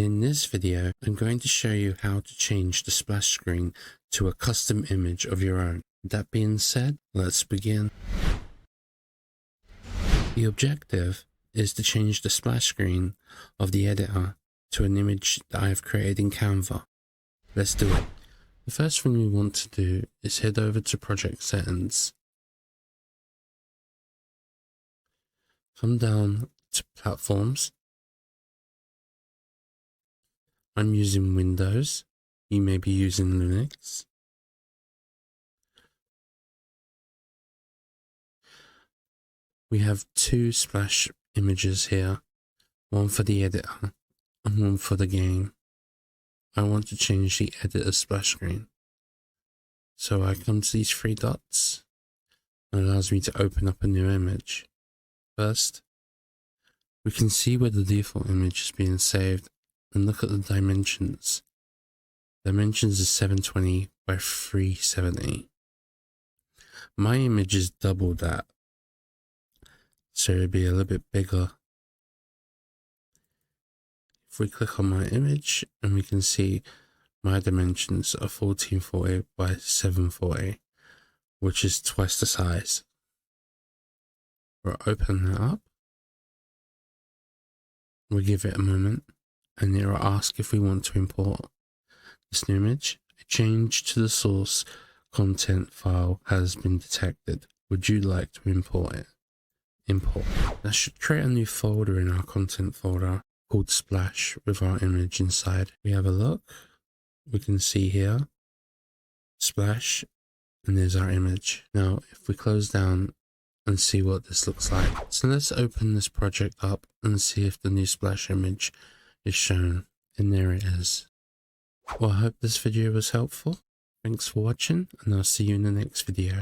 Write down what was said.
In this video, I'm going to show you how to change the splash screen to a custom image of your own. That being said, let's begin. The objective is to change the splash screen of the editor to an image that I have created in Canva. Let's do it. The first thing we want to do is head over to Project Settings. Come down to Platforms. I'm using Windows. You may be using Linux. We have two splash images here, one for the editor and one for the game. I want to change the editor splash screen. So I come to these three dots. It allows me to open up a new image. First, we can see where the default image is being saved and look at the dimensions. Dimensions is 720 by 370. My image is double that, so it'll be a little bit bigger. If we click on my image, and we can see my dimensions are 1440 by 740, which is twice the size. We'll open that up. We'll give it a moment, and it will ask if we want to import this new image. A change to the source content file has been detected. Would you like to import it? Import. That should create a new folder in our content folder called Splash with our image inside. We have a look. We can see here Splash, and there's our image. Now, if we close down and see what this looks like. So let's open this project up and see if the new splash image is shown. And there it is. Well, I hope this video was helpful. Thanks for watching, and I'll see you in the next video.